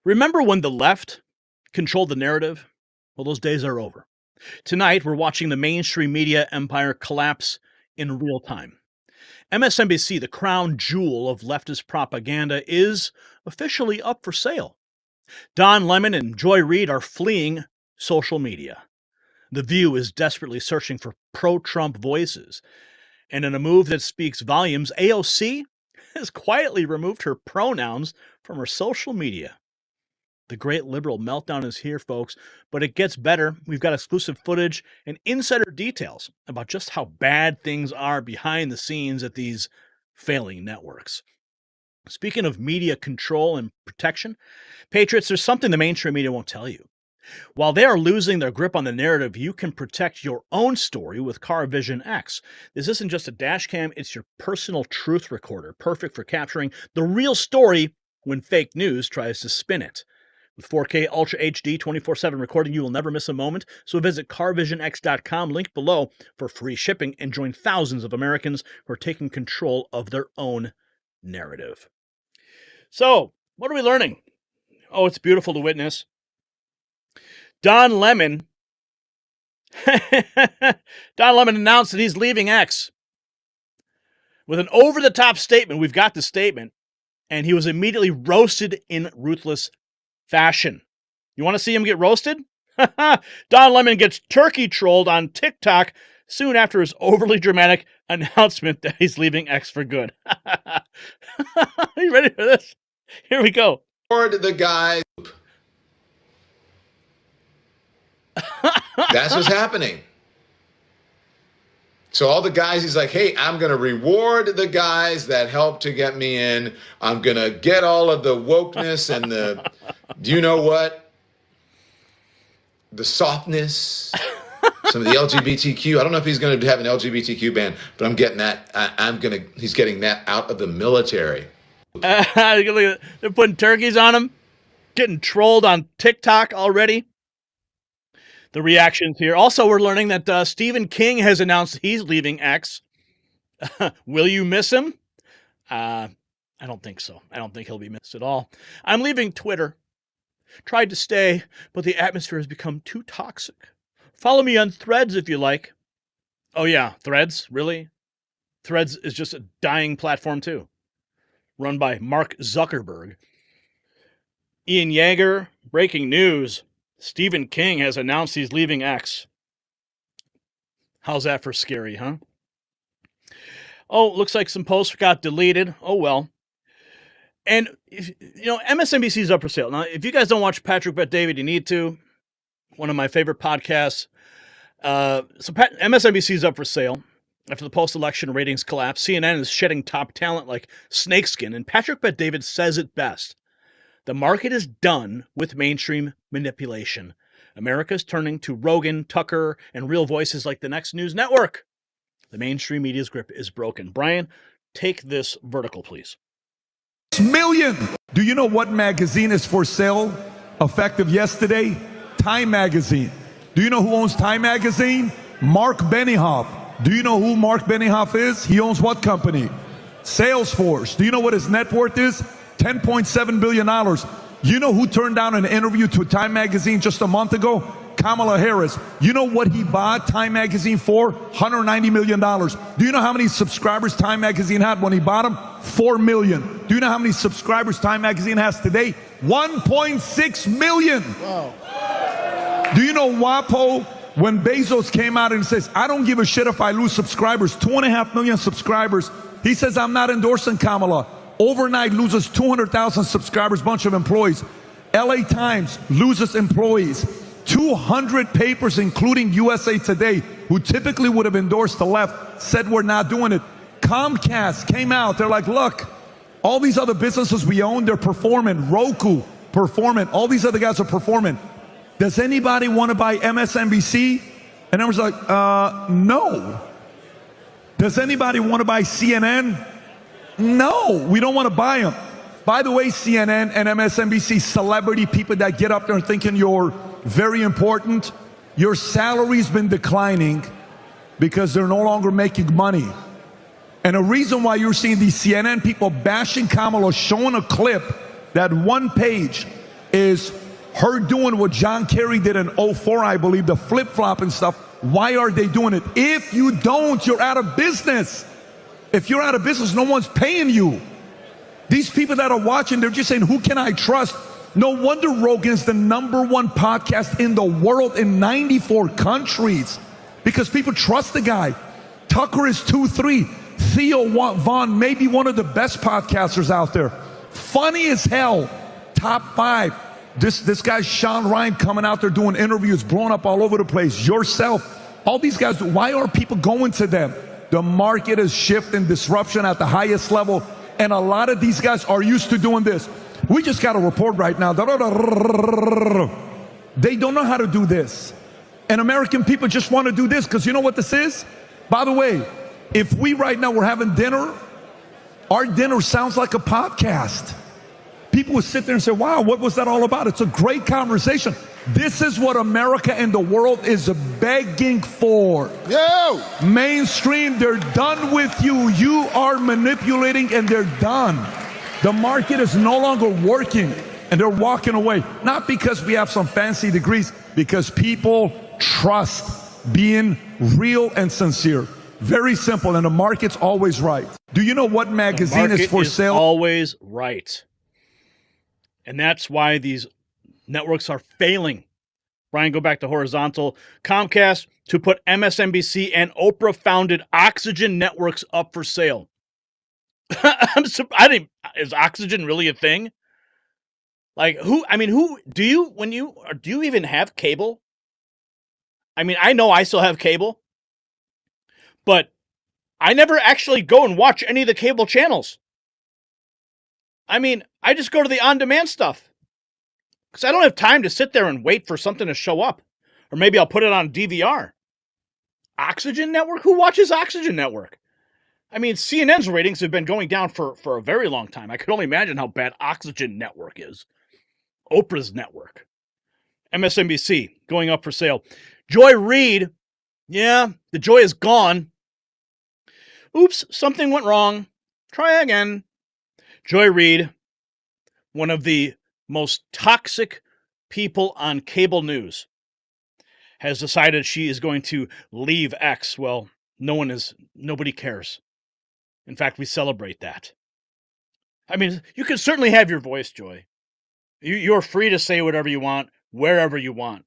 Remember when the left controlled the narrative? Well, those days are over. Tonight, we're watching the mainstream media empire collapse in real time. MSNBC, the crown jewel of leftist propaganda, is officially up for sale. Don Lemon and Joy Reid are fleeing social media. The View is desperately searching for pro-Trump voices. And in a move that speaks volumes, AOC has quietly removed her pronouns from her social media. The great liberal meltdown is here, folks, but it gets better. We've got exclusive footage and insider details about just how bad things are behind the scenes at these failing networks. Speaking of media control and protection, patriots, there's something the mainstream media won't tell you. While they are losing their grip on the narrative, you can protect your own story with CarVision X. This isn't just a dash cam, it's your personal truth recorder, perfect for capturing the real story when fake news tries to spin it. With 4K Ultra HD 24/7 recording, you will never miss a moment. So visit carvisionx.com, link below, for free shipping and join thousands of Americans who are taking control of their own narrative. So, what are we learning? Oh, it's beautiful to witness. Don Lemon announced that he's leaving X with an over-the-top statement. We've got the statement, and he was immediately roasted in ruthless fashion. You want to see him get roasted? Don Lemon gets turkey trolled on TikTok soon after his overly dramatic announcement that he's leaving X for good. Are you ready for this? Here we go. The guy. That's what's happening. So all the guys, he's like, hey, I'm going to reward the guys that helped to get me in. I'm going to get all of the wokeness and the, do you know what? The softness, some of the LGBTQ. I don't know if he's going to have an LGBTQ ban, but I'm getting that. He's getting that out of the military. They're putting turkeys on him, getting trolled on TikTok already. The reactions here. Also, we're learning that Stephen King has announced he's leaving X. Will you miss him? I don't think so. I don't think he'll be missed at all. I'm leaving Twitter. Tried to stay, but the atmosphere has become too toxic. Follow me on Threads if you like. Oh yeah, Threads? Really? Threads is just a dying platform too. Run by Mark Zuckerberg. Ian Yeager, breaking news. Stephen King has announced he's leaving X. How's that for scary, huh? Oh, looks like some posts got deleted. Oh, well. And, MSNBC is up for sale. Now, if you guys don't watch Patrick Bet-David, you need to. One of my favorite podcasts. MSNBC is up for sale. After the post-election ratings collapse, CNN is shedding top talent like snakeskin. And Patrick Bet-David says it best. The market is done with mainstream manipulation. America's turning to Rogan, Tucker, and real voices like the Next News Network. The mainstream media's grip is broken. Brian, take this vertical, please. Million. Do you know what magazine is for sale effective yesterday? Time Magazine. Do you know who owns Time Magazine? Mark Benioff. Do you know who Mark Benioff is? He owns what company? Salesforce. Do you know what his net worth is? $10.7 billion. You know who turned down an interview to Time Magazine just a month ago? Kamala Harris. You know what he bought Time Magazine for? $190 million. Do you know how many subscribers Time Magazine had when he bought them? 4 million. Do you know how many subscribers Time Magazine has today? 1.6 million. Wow. Do you know WAPO, when Bezos came out and says, I don't give a shit if I lose subscribers, 2.5 million subscribers, he says, I'm not endorsing Kamala. Overnight loses 200,000 subscribers, bunch of employees. LA Times loses employees. 200 papers, including USA Today, who typically would have endorsed the left, said we're not doing it. Comcast came out. They're like, look, all these other businesses we own, they're performing. Roku, performing. All these other guys are performing. Does anybody want to buy MSNBC? And I was like, no. Does anybody want to buy CNN? No, we don't want to buy them. By the way, CNN and MSNBC, celebrity people that get up there thinking you're very important, your salary's been declining because they're no longer making money. And the reason why you're seeing these CNN people bashing Kamala, showing a clip, that one page, is her doing what John Kerry did in '04, I believe, the flip-flop and stuff. Why are they doing it? If you don't, you're out of business. If you're out of business, no one's paying you. These people that are watching, they're just saying, who can I trust? No wonder Rogan is the #1 podcast in the world in 94 countries, because people trust the guy. Tucker is 2-3. Theo Vaughn may be one of the best podcasters out there. Funny as hell. Top 5. This guy Sean Ryan coming out there doing interviews, blowing up all over the place. Yourself. All these guys, why are people going to them? The market is shifting, disruption at the highest level. And a lot of these guys are used to doing this. We just got a report right now. They don't know how to do this. And American people just want to do this because you know what this is? By the way, if we right now were having dinner, our dinner sounds like a podcast. People would sit there and say, wow, what was that all about? It's a great conversation. This is what America and the world is begging for. Yo! Mainstream, they're done with you. You are manipulating and they're done. The market is no longer working and they're walking away. Not because we have some fancy degrees, because people trust being real and sincere. Very simple, and the market's always right. Do you know what magazine is for sale? Always right. And that's why these networks are failing. Brian, go back to horizontal. Comcast to put MSNBC and Oprah-founded Oxygen networks up for sale. Is Oxygen really a thing? Like, do you even have cable? I mean, I know I still have cable, but I never actually go and watch any of the cable channels. I mean, I just go to the on-demand stuff because I don't have time to sit there and wait for something to show up. Or maybe I'll put it on DVR. Oxygen Network? Who watches Oxygen Network? I mean, CNN's ratings have been going down for a very long time. I could only imagine how bad Oxygen Network is. Oprah's network. MSNBC going up for sale. Joy Reid. Yeah, the joy is gone. Oops, something went wrong. Try again. Joy Reid, one of the most toxic people on cable news, has decided she is going to leave X. Well, nobody cares. In fact, we celebrate that. I mean, you can certainly have your voice, Joy. You're free to say whatever you want, wherever you want.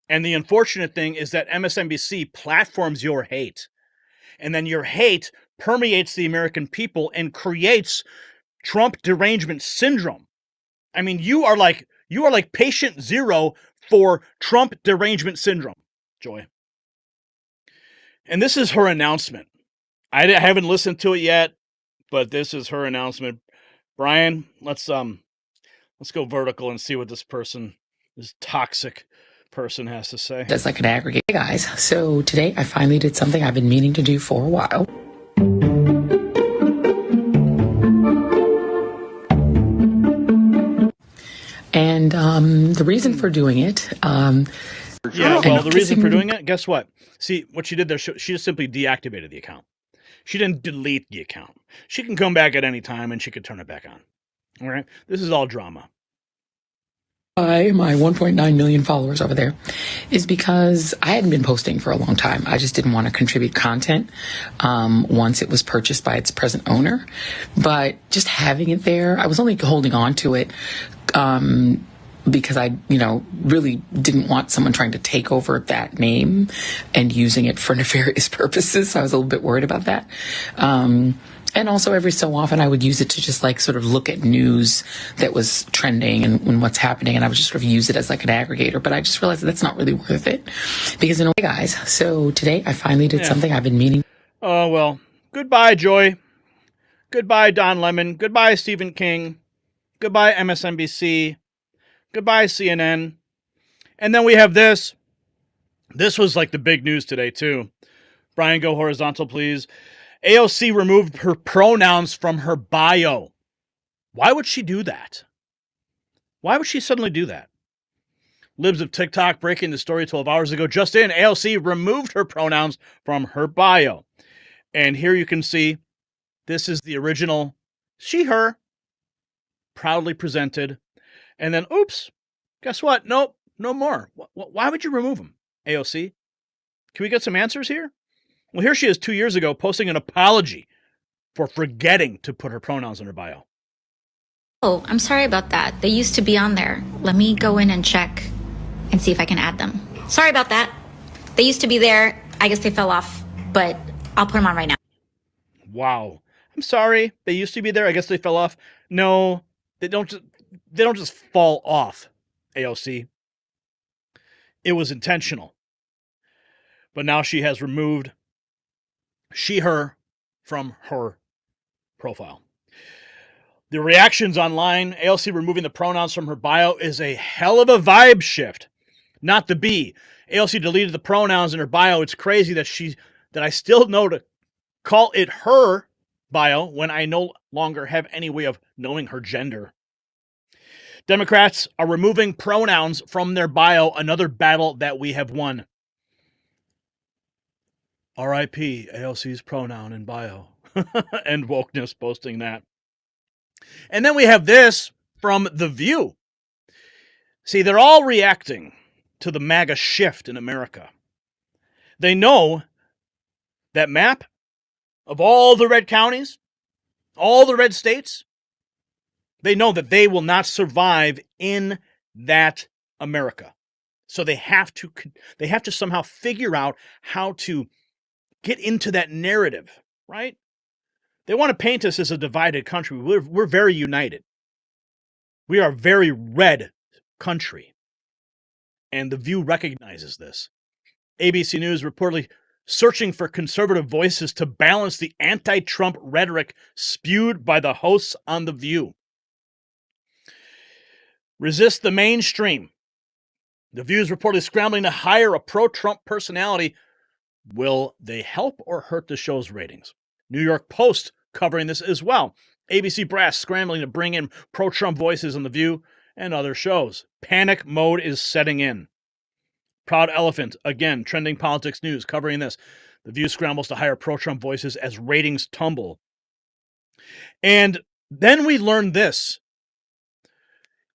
And the unfortunate thing is that MSNBC platforms your hate. And then your hate permeates the American people and creates Trump derangement syndrome. I mean, you are like patient zero for Trump derangement syndrome, Joy. And this is her announcement. I haven't listened to it yet, but this is her announcement. Brian, let's go vertical and see what this toxic person has to say. That's like an aggregate. Hey guys, so today I finally did something I've been meaning to do for a while. And the reason for doing it... the reason for doing it, guess what? See, what she did there, she just simply deactivated the account. She didn't delete the account. She can come back at any time and she could turn it back on. All right? This is all drama. My 1.9 million followers over there is because I hadn't been posting for a long time. I just didn't want to contribute content once it was purchased by its present owner. But just having it there, I was only holding on to it because I, really didn't want someone trying to take over that name and using it for nefarious purposes. So I was a little bit worried about that. And also every so often I would use it to just sort of look at news that was trending and what's happening. And I would just sort of use it as an aggregator. But I just realized that's not really worth it because in a way, guys, so today I finally did something I've been meaning. Oh, well, goodbye, Joy. Goodbye, Don Lemon. Goodbye, Stephen King. Goodbye, MSNBC. Goodbye, CNN. And then we have this. This was like the big news today, too. Brian, go horizontal, please. AOC removed her pronouns from her bio. Why would she do that? Why would she suddenly do that? Libs of TikTok breaking the story 12 hours ago. Just in, AOC removed her pronouns from her bio. And here you can see, this is the original she, her, proudly presented. And then, oops, guess what? Nope, no more. Why would you remove them, AOC? Can we get some answers here? Well, here she is 2 years ago posting an apology for forgetting to put her pronouns in her bio. Oh, I'm sorry about that. They used to be on there. Let me go in and check and see if I can add them. Sorry about that. They used to be there. I guess they fell off, but I'll put them on right now. Wow. I'm sorry. They used to be there. I guess they fell off. No, they don't just fall off, AOC. It was intentional. But now she has removed she, her from her profile. The reactions online, AOC removing the pronouns from her bio is a hell of a vibe shift. Not the B. AOC deleted the pronouns in her bio. It's crazy that I still know to call it her bio when I no longer have any way of knowing her gender. Democrats are removing pronouns from their bio, another battle that we have won. R.I.P. AOC's pronoun in bio. And Wokeness posting that. And then we have this from The View. See, they're all reacting to the MAGA shift in America. They know that map of all the red counties, all the red states, they know that they will not survive in that America. So they have to somehow figure out how to get into that narrative, right? They want to paint us as a divided country. We're very united. We are a very red country. And The View recognizes this. ABC News reportedly searching for conservative voices to balance the anti-Trump rhetoric spewed by the hosts on The View. Resist the mainstream. The View is reportedly scrambling to hire a pro-Trump personality. Will they help or hurt the show's ratings? New York Post covering this as well. ABC brass scrambling to bring in pro-Trump voices on The View and other shows. Panic mode is setting in. Proud Elephant, again, trending politics news, covering this. The View scrambles to hire pro-Trump voices as ratings tumble. And then we learned this.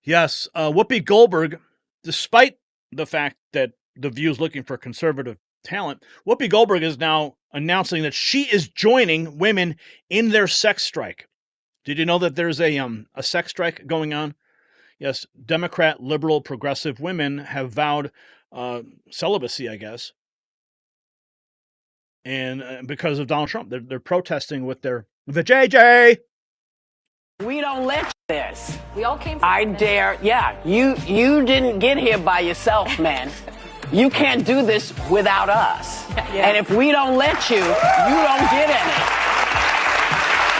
Yes, Whoopi Goldberg, despite the fact that The View is looking for conservative talent, Whoopi Goldberg is now announcing that she is joining women in their sex strike. Did you know that there's a sex strike going on? Yes, Democrat, liberal, progressive women have vowed celibacy, I guess. And because of Donald Trump, they're protesting with the JJ. We don't let this. We all came from I dare. Yeah, you didn't get here by yourself, man. You can't do this without us. Yeah. And if we don't let you, you don't get any.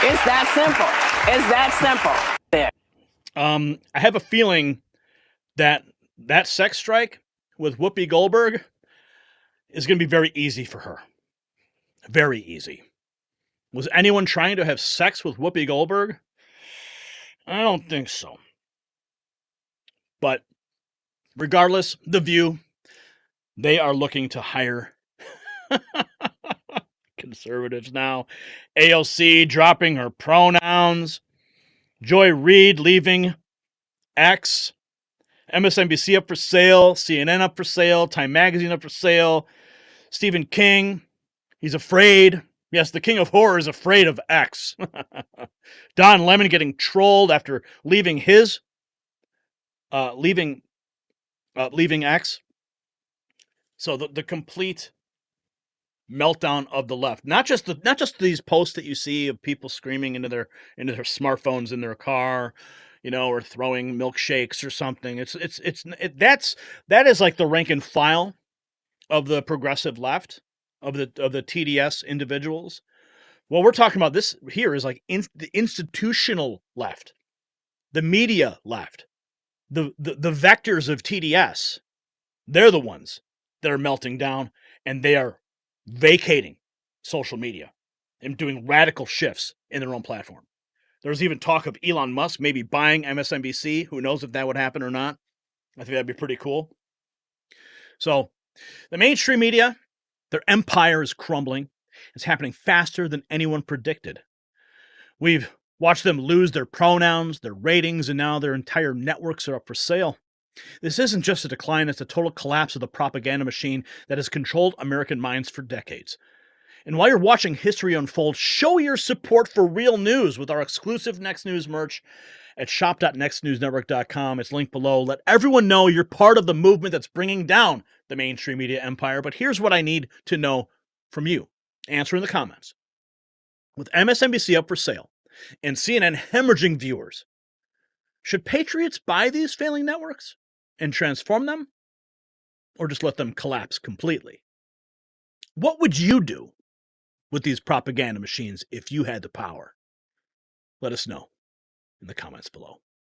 It's that simple. It's that simple. There. I have a feeling that sex strike with Whoopi Goldberg is going to be very easy for her. Very easy. Was anyone trying to have sex with Whoopi Goldberg? I don't think so. But regardless, The View, they are looking to hire conservatives now. AOC dropping her pronouns. Joy Reid leaving X. MSNBC up for sale. CNN up for sale. Time Magazine up for sale. Stephen King, he's afraid. Yes, the king of horror is afraid of X. Don Lemon getting trolled after leaving his leaving X. So the complete meltdown of the left. Not just these posts that you see of people screaming into their smartphones in their car, or throwing milkshakes or something. That is like the rank and file of the progressive left, of the TDS individuals. What we're talking about this here is like the institutional left, the media left, the vectors of TDS. They're the ones that are melting down, and they are vacating social media and doing radical shifts in their own platform. There's even talk of Elon Musk maybe buying MSNBC. Who knows if that would happen or not? I think that'd be pretty cool. So the mainstream media, their empire is crumbling. It's happening faster than anyone predicted. We've Watch them lose their pronouns, their ratings, and now their entire networks are up for sale. This isn't just a decline, it's a total collapse of the propaganda machine that has controlled American minds for decades. And while you're watching history unfold, show your support for real news with our exclusive Next News merch at shop.nextnewsnetwork.com. It's linked below. Let everyone know you're part of the movement that's bringing down the mainstream media empire. But here's what I need to know from you. Answer in the comments. With MSNBC up for sale and CNN hemorrhaging viewers, should patriots buy these failing networks and transform them, or just let them collapse completely? What would you do with these propaganda machines if you had the power? Let us know in the comments below.